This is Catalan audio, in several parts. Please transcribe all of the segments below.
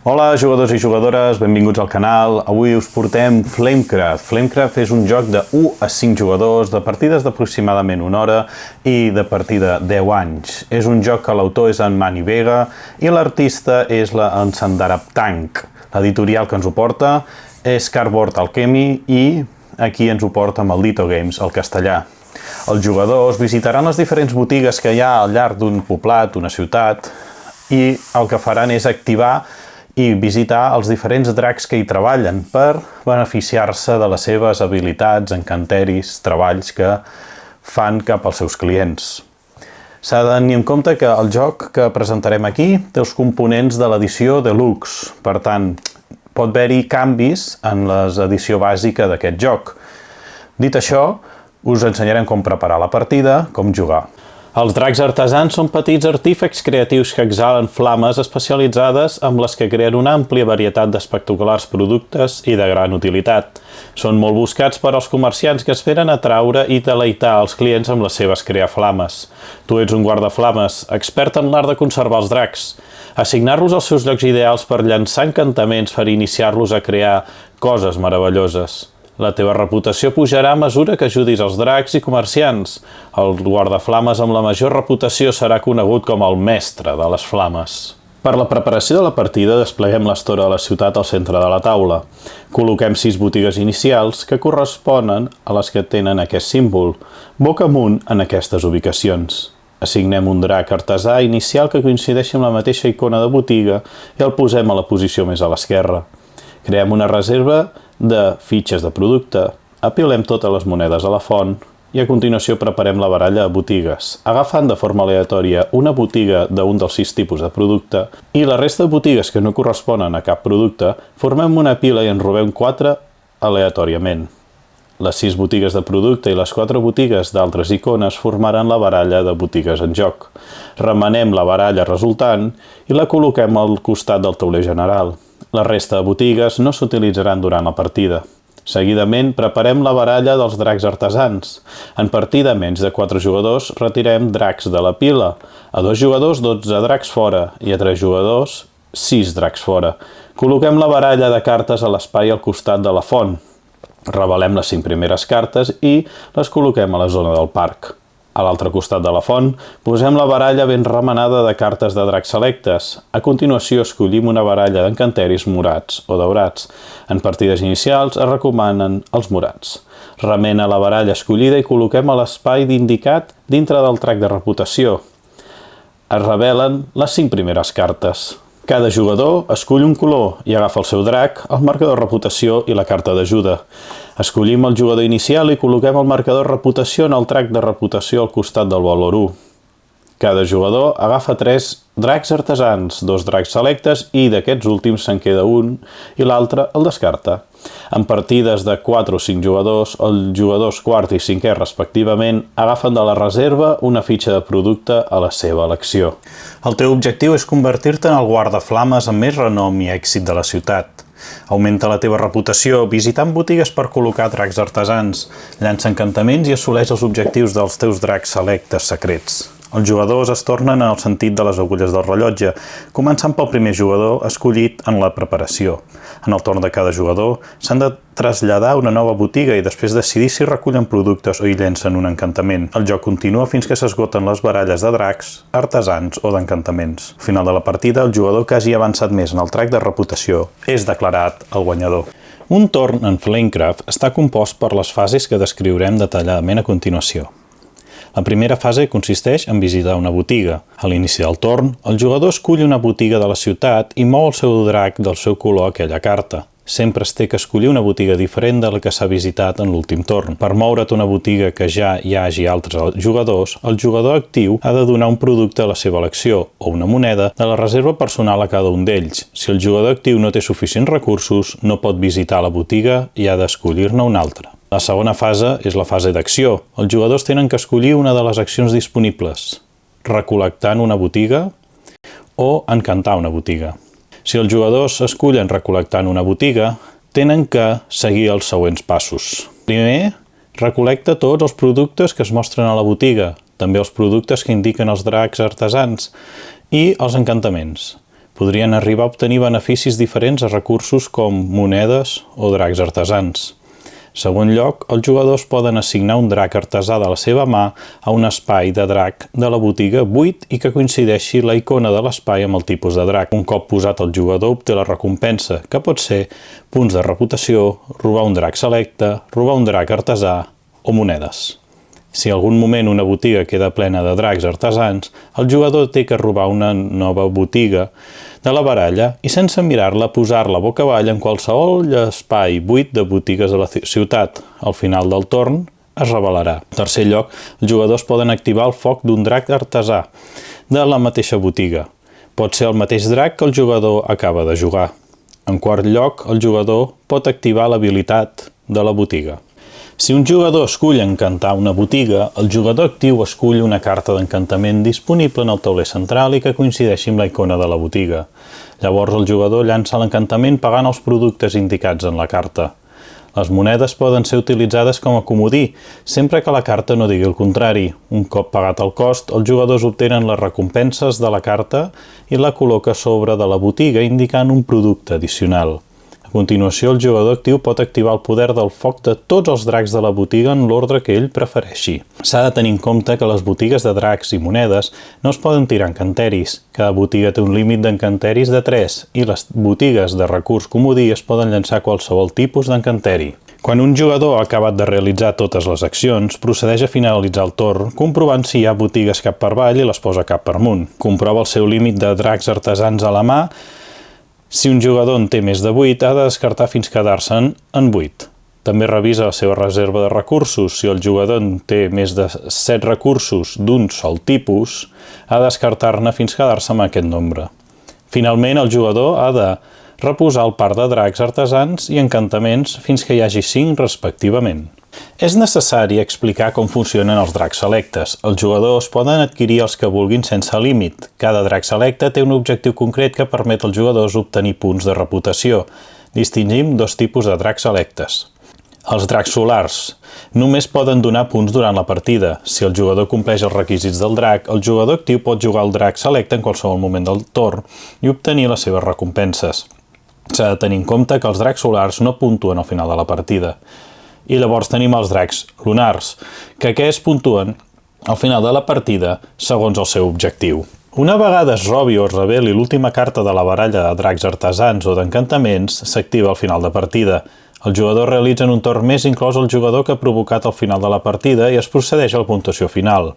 Hola jugadors i jugadores, benvinguts al canal. Avui us portem Flamecraft. Flamecraft és un joc de 1 a 5 jugadors, de partides d'aproximadament 1 hora i de partida 10 anys. És un joc que l'autor és en Manny Vega i l'artista és la Sandarabtank. L'editorial que ens ho porta és Cardboard Alchemy i aquí ens ho porta Maldito Games, al castellà. Els jugadors visitaran les diferents botigues que hi ha al llarg d'un poblat, una ciutat, i el que faran és activar i visitar els diferents dracs que hi treballen per beneficiar-se de les seves habilitats, encanteris, treballs que fan cap als seus clients. S'ha de tenir en compte que el joc que presentarem aquí té els components de l'edició Deluxe, per tant, pot haver-hi canvis en l'edició bàsica d'aquest joc. Dit això, us ensenyarem com preparar la partida, com jugar. Els dracs artesans són petits artífecs creatius que exhalen flames especialitzades amb les que creen una àmplia varietat d'espectaculars productes i de gran utilitat. Són molt buscats per als comerciants que esperen atraure i deleitar els clients amb les seves creaflames. Tu ets un guardaflames, expert en l'art de conservar els dracs. Assignar-los als seus llocs ideals per llançar encantaments per iniciar-los a crear coses meravelloses. La teva reputació pujarà a mesura que ajudis els dracs i comerciants. El guardaflames amb la major reputació serà conegut com el mestre de les flames. Per la preparació de la partida despleguem l'estora de la ciutat al centre de la taula. Col·loquem 6 botigues inicials que corresponen a les que tenen aquest símbol, boca amunt en aquestes ubicacions. Assignem un drac artesà inicial que coincideixi amb la mateixa icona de botiga i el posem a la posició més a l'esquerra. Creem una reserva de fitxes de producte, apilem totes les monedes a la font i a continuació preparem la baralla de botigues, agafant de forma aleatòria una botiga d'un dels 6 tipus de producte i la resta de botigues que no corresponen a cap producte, formem una pila i en robem 4 aleatòriament. Les 6 botigues de producte i les 4 botigues d'altres icones formaran la baralla de botigues en joc. Remenem la baralla resultant i la col·loquem al costat del tauler general. La resta de botigues no s'utilitzaran durant la partida. Seguidament, preparem la baralla dels dracs artesans. En partida a menys de 4 jugadors, retirem dracs de la pila. A 2 jugadors, 12 dracs fora, i a 3 jugadors, 6 dracs fora. Col·loquem la baralla de cartes a l'espai al costat de la font. Revelem les 5 primeres cartes i les col·loquem a la zona del parc. A l'altre costat de la font, posem la baralla ben remenada de cartes de dracs selectes. A continuació, escollim una baralla d'encanteris morats o daurats. En partides inicials es recomanen els morats. Remena la baralla escollida i col·loquem a l'espai d'indicat dintre del trac de reputació. Es revelen les 5 primeres cartes. Cada jugador escull un color i agafa el seu drac, el marcador reputació i la carta d'ajuda. Escollim el jugador inicial i col·loquem el marcador reputació en el trac de reputació al costat del valor 1. Cada jugador agafa 3 dracs artesans, 2 dracs selectes i d'aquests últims se'n queda un i l'altre el descarta. En partides de 4 o 5 jugadors, els jugadors quart i cinquè respectivament agafen de la reserva una fitxa de producte a la seva elecció. El teu objectiu és convertir-te en el guardaflames amb més renom i èxit de la ciutat. Augmenta la teva reputació visitant botigues per col·locar dracs artesans, llança encantaments i assoleix els objectius dels teus dracs selectes secrets. Els jugadors es tornen en el sentit de les agulles del rellotge, començant pel primer jugador escollit en la preparació. En el torn de cada jugador s'han de traslladar a una nova botiga i després decidir si recullen productes o hi llencen un encantament. El joc continua fins que s'esgoten les baralles de dracs, artesans o d'encantaments. Al final de la partida, el jugador que hagi avançat més en el trac de reputació és declarat el guanyador. Un torn en Flamecraft està compost per les fases que descriurem detalladament a continuació. La primera fase consisteix en visitar una botiga. A l'inici del torn, el jugador escull una botiga de la ciutat i mou el seu drac del seu color a aquella carta. Sempre es té que escollir una botiga diferent de la que s'ha visitat en l'últim torn. Per moure't una botiga que ja hi hagi altres jugadors, el jugador actiu ha de donar un producte a la seva elecció o una moneda de la reserva personal a cada un d'ells. Si el jugador actiu no té suficients recursos, no pot visitar la botiga i ha d'escollir-ne una altra. La segona fase és la fase d'acció. Els jugadors tenen que escollir una de les accions disponibles, recol·lectant una botiga o encantar una botiga. Si els jugadors escullen recol·lectant una botiga, tenen que seguir els següents passos. Primer, recol·lecta tots els productes que es mostren a la botiga, també els productes que indiquen els dracs artesans i els encantaments. Podrien arribar a obtenir beneficis diferents a recursos com monedes o dracs artesans. En segon lloc, els jugadors poden assignar un drac artesà de la seva mà a un espai de drac de la botiga buit i que coincideixi la icona de l'espai amb el tipus de drac. Un cop posat el jugador obté la recompensa, que pot ser punts de reputació, robar un drac selecte, robar un drac artesà o monedes. Si en algun moment una botiga queda plena de dracs artesans, el jugador té que robar una nova botiga de la baralla i sense mirar-la posar-la boca avall en qualsevol espai buit de botigues de la ciutat. Al final del torn es revelarà. En tercer lloc, els jugadors poden activar el foc d'un drac artesà de la mateixa botiga. Pot ser el mateix drac que el jugador acaba de jugar. En quart lloc, el jugador pot activar l'habilitat de la botiga. Si un jugador escull encantar una botiga, el jugador actiu escull una carta d'encantament disponible en el tauler central i que coincideixi amb la icona de la botiga. Llavors el jugador llança l'encantament pagant els productes indicats en la carta. Les monedes poden ser utilitzades com a comodí, sempre que la carta no digui el contrari. Un cop pagat el cost, els jugadors obtenen les recompenses de la carta i la col·loca sobre de la botiga indicant un producte addicional. A continuació, el jugador actiu pot activar el poder del foc de tots els dracs de la botiga en l'ordre que ell prefereixi. S'ha de tenir en compte que les botigues de dracs i monedes no es poden tirar encanteris. Cada botiga té un límit d'encanteris de 3 i les botigues de recurs comodí es poden llançar qualsevol tipus d'encanteri. Quan un jugador ha acabat de realitzar totes les accions, procedeix a finalitzar el torn, comprovant si hi ha botigues cap per avall i les posa cap per amunt. Comprova el seu límit de dracs artesans a la mà. Si un jugador en té més de 8, ha de descartar fins quedar-se'n en 8. També revisa la seva reserva de recursos. Si el jugador en té més de 7 recursos d'un sol tipus, ha de descartar-ne fins quedar-se amb aquest nombre. Finalment, el jugador ha de reposar el par de dracs artesans i encantaments fins que hi hagi 5 respectivament. És necessari explicar com funcionen els dracs selectes. Els jugadors poden adquirir els que vulguin sense límit. Cada drac selecte té un objectiu concret que permet als jugadors obtenir punts de reputació. Distingim dos tipus de dracs selectes. Els dracs solars només poden donar punts durant la partida. Si el jugador compleix els requisits del drac, el jugador actiu pot jugar el drac selecte en qualsevol moment del torn i obtenir les seves recompenses. S'ha de tenir en compte que els dracs solars no puntuen al final de la partida. I llavors tenim els dracs lunars, que aquests puntuen al final de la partida segons el seu objectiu. Una vegada es robi o es reveli l'última carta de la baralla de dracs artesans o d'encantaments, s'activa al final de partida. El jugador realitza en un torn més inclòs el jugador que ha provocat al final de la partida i es procedeix a la puntuació final.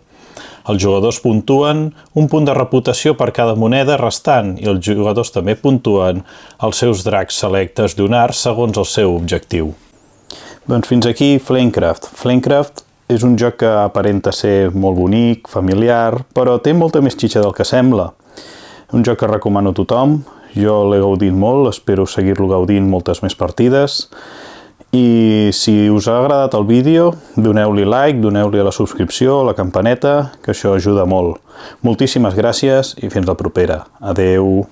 Els jugadors puntuen un punt de reputació per cada moneda restant i els jugadors també puntuen els seus dracs selectes lunars segons el seu objectiu. Doncs fins aquí Flamecraft. Flamecraft és un joc que aparenta ser molt bonic, familiar, però té molta més xitxa del que sembla. Un joc que recomano a tothom, jo l'he gaudit molt, espero seguir-lo gaudint moltes més partides. I si us ha agradat el vídeo, doneu-li like, doneu-li a la subscripció, a la campaneta, que això ajuda molt. Moltíssimes gràcies i fins la propera. Adeu!